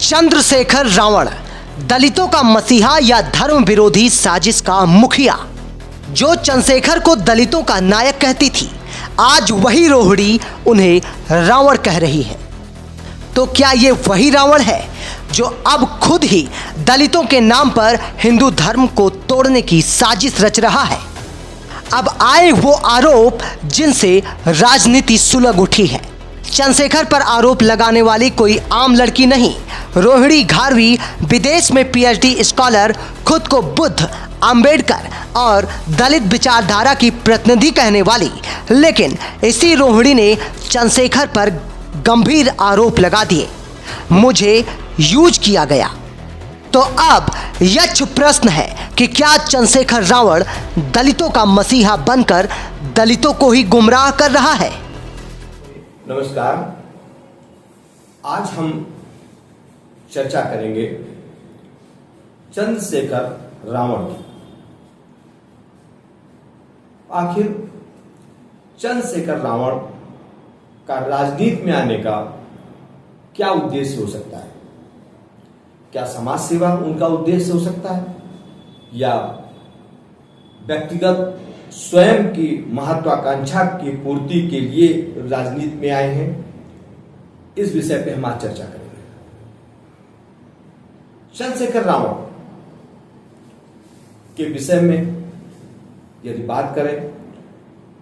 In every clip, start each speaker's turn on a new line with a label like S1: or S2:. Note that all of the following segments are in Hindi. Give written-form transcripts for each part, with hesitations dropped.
S1: चंद्रशेखर रावण, दलितों का मसीहा या धर्म विरोधी साजिश का मुखिया। जो चंद्रशेखर को दलितों का नायक कहती थी, आज वही रोहिणी उन्हें रावण कह रही है। तो क्या ये वही रावण है जो अब खुद ही दलितों के नाम पर हिंदू धर्म को तोड़ने की साजिश रच रहा है? अब आए वो आरोप जिनसे राजनीति सुलग उठी है। चंद्रशेखर पर आरोप लगाने वाली कोई आम लड़की नहीं, रोहिणी घारवी विदेश में पीएचडी स्कॉलर, खुद को बुद्ध, अंबेडकर और दलित विचारधारा की प्रतिनिधि कहने वाली। लेकिन इसी रोहिणी ने चंद्रशेखर पर गंभीर आरोप लगा दिए। मुझे यूज किया गया। तो अब यक्ष प्रश्न है कि क्या चंद्रशेखर रावण दलितों का मसीहा बनकर दलितों को ही गुमराह कर रहा है?
S2: नमस्कार, आज हम चर्चा करेंगे चंद्रशेखर रावण की। आखिर चंद्रशेखर रावण का राजनीति में आने का क्या उद्देश्य हो सकता है? क्या समाज सेवा उनका उद्देश्य हो सकता है, या व्यक्तिगत स्वयं की महत्वाकांक्षा की पूर्ति के लिए राजनीति में आए हैं? इस विषय पे हम आज चर्चा करेंगे। चंद्रशेखर रावण के विषय में यदि बात करें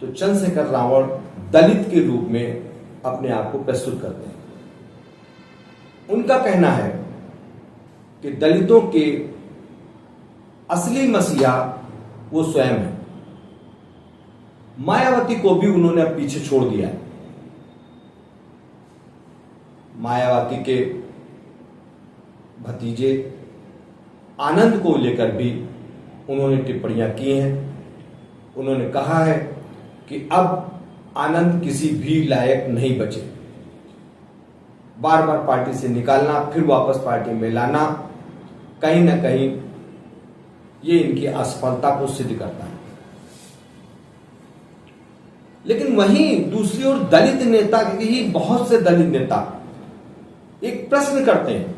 S2: तो चंद्रशेखर रावण दलित के रूप में अपने आप को प्रस्तुत करते हैं। उनका कहना है कि दलितों के असली मसीहा वो स्वयं है। मायावती को भी उन्होंने अब पीछे छोड़ दिया है। मायावती के भतीजे आनंद को लेकर भी उन्होंने टिप्पणियां की हैं। उन्होंने कहा है कि अब आनंद किसी भी लायक नहीं बचे। बार बार पार्टी से निकालना, फिर वापस पार्टी में लाना, कहीं ना कहीं ये इनकी असफलता को सिद्ध करता है। लेकिन वहीं दूसरी ओर दलित नेता के ही बहुत से दलित नेता एक प्रश्न करते हैं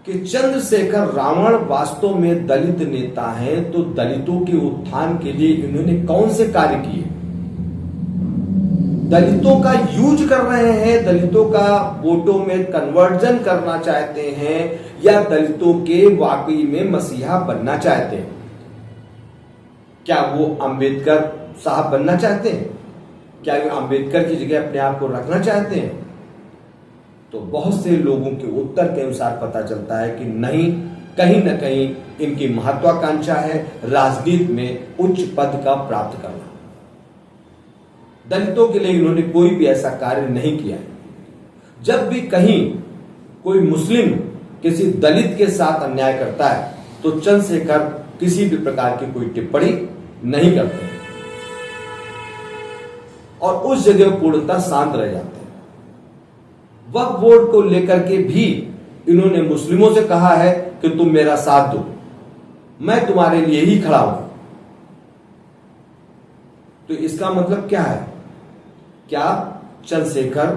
S2: कि चंद्रशेखर रावण वास्तव में दलित नेता हैं, तो दलितों के उत्थान के लिए इन्होंने कौन से कार्य किए? दलितों का यूज कर रहे हैं, दलितों का वोटों में कन्वर्जन करना चाहते हैं, या दलितों के वाकई में मसीहा बनना चाहते हैं? क्या वो अंबेडकर साहब बनना चाहते हैं? क्या वो अंबेडकर की जगह अपने आप को रखना चाहते हैं? तो बहुत से लोगों के उत्तर के अनुसार पता चलता है कि नहीं, कहीं ना कहीं इनकी महत्वाकांक्षा है राजनीति में उच्च पद का प्राप्त करना। दलितों के लिए इन्होंने कोई भी ऐसा कार्य नहीं किया है। जब भी कहीं कोई मुस्लिम किसी दलित के साथ अन्याय करता है तो चंद्रशेखर किसी भी प्रकार की कोई टिप्पणी नहीं करते हैं और उस जगह पूर्णतः शांत रह जाते हैं। वक्फ बोर्ड को लेकर के भी इन्होंने मुस्लिमों से कहा है कि तुम मेरा साथ दो, मैं तुम्हारे लिए ही खड़ा हूं। तो इसका मतलब क्या है? क्या चंद्रशेखर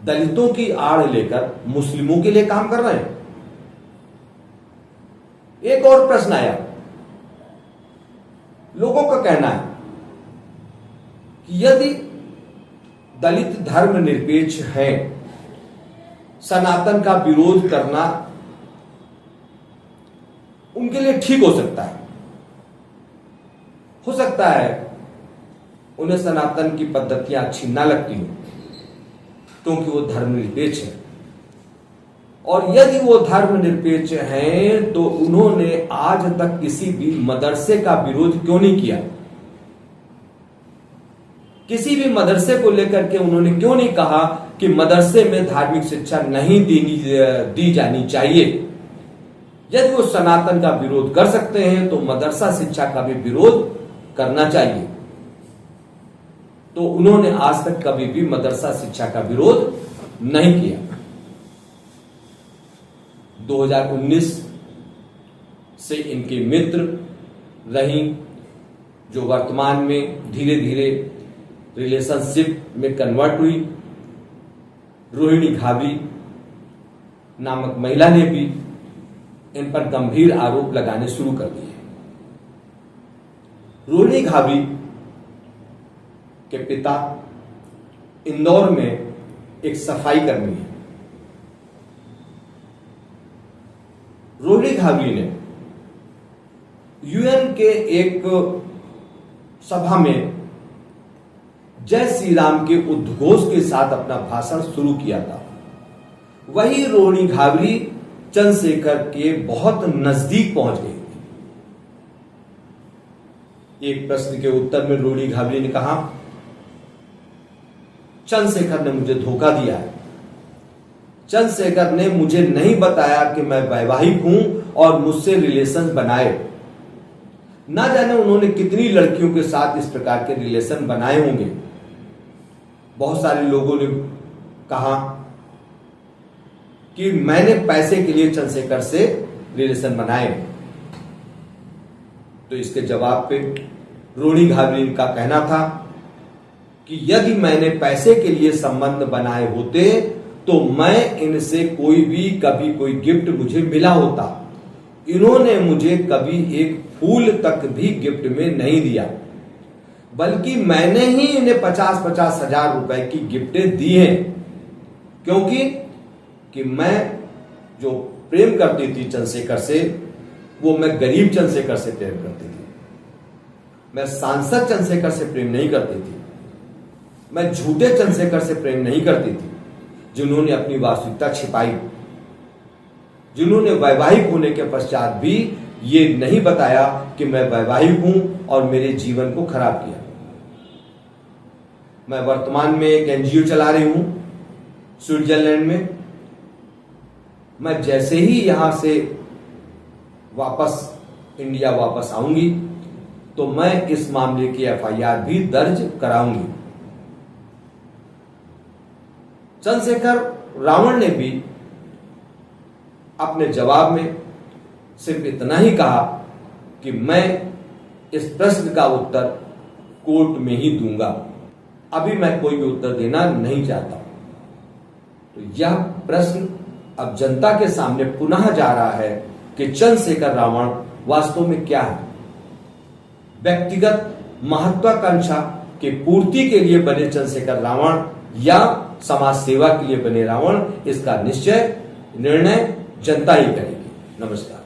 S2: दलितों की आड़ लेकर मुस्लिमों के लिए काम कर रहे हैं? एक और प्रश्न आया। लोगों का कहना है कि यदि दलित धर्मनिरपेक्ष हैं, सनातन का विरोध करना उनके लिए ठीक हो सकता है। हो सकता है उन्हें सनातन की पद्धतियां अच्छी ना लगती हो, क्योंकि वो धर्मनिरपेक्ष है। और यदि वो धर्मनिरपेक्ष हैं तो उन्होंने आज तक किसी भी मदरसे का विरोध क्यों नहीं किया? किसी भी मदरसे को लेकर के उन्होंने क्यों नहीं कहा कि मदरसे में धार्मिक शिक्षा नहीं दी जानी चाहिए? यदि वो सनातन का विरोध कर सकते हैं तो मदरसा शिक्षा का भी विरोध करना चाहिए। तो उन्होंने आज तक कभी भी मदरसा शिक्षा का विरोध नहीं किया। 2019 से इनके मित्र रही, जो वर्तमान में धीरे धीरे रिलेशनशिप में कन्वर्ट हुई, रोहिणी घावी नामक महिला ने भी इन पर गंभीर आरोप लगाने शुरू कर दिए। रोहिणी घाबरी के पिता इंदौर में एक सफाई कर्मी है। रोहिणी घाबरी ने यूएन के एक सभा में जय श्री राम के उद्घोष के साथ अपना भाषण शुरू किया था। वही रोहिणी घाबरी चंद्रशेखर के बहुत नजदीक पहुंच गई थी। एक प्रश्न के उत्तर में रोहिणी घाबरी ने कहा, चंद्रशेखर ने मुझे धोखा दिया है। चंद्रशेखर ने मुझे नहीं बताया कि मैं वैवाहिक हूं और मुझसे रिलेशन बनाए। ना जाने उन्होंने कितनी लड़कियों के साथ इस प्रकार के रिलेशन बनाए होंगे। बहुत सारे लोगों ने कहा कि मैंने पैसे के लिए चंद्रशेखर से रिलेशन बनाए। तो इसके जवाब पे रोहिणी घाबरी का कहना था कि यदि मैंने पैसे के लिए संबंध बनाए होते तो मैं इनसे कोई भी कभी कोई गिफ्ट मुझे मिला होता। इन्होंने मुझे कभी एक फूल तक भी गिफ्ट में नहीं दिया, बल्कि मैंने ही इन्हें 50-50 हजार रुपए की गिफ्टें दी हैं। क्योंकि मैं जो प्रेम करती थी चंद्रशेखर से, वो मैं गरीब चंद्रशेखर से प्रेम करती थी। मैं सांसद चंद्रशेखर से प्रेम नहीं करती थी। मैं झूठे चंद्रशेखर से प्रेम नहीं करती थी, जिन्होंने अपनी वास्तविकता छिपाई, जिन्होंने वैवाहिक होने के पश्चात भी ये नहीं बताया कि मैं वैवाहिक हूं और मेरे जीवन को खराब किया। मैं वर्तमान में एक एनजीओ चला रही हूं स्विट्जरलैंड में। मैं जैसे ही यहां से वापस इंडिया वापस आऊंगी तो मैं इस मामले की एफआईआर भी दर्ज कराऊंगी। चंद्रशेखर रावण ने भी अपने जवाब में सिर्फ इतना ही कहा कि मैं इस प्रश्न का उत्तर कोर्ट में ही दूंगा। अभी मैं कोई भी उत्तर देना नहीं चाहता। तो यह प्रश्न अब जनता के सामने पुनः जा रहा है कि चंद्रशेखर रावण वास्तव में क्या है। व्यक्तिगत महत्वाकांक्षा के पूर्ति के लिए बने चंद्रशेखर रावण या समाज सेवा के लिए बने रावण, इसका निर्णय जनता ही करेगी। नमस्कार।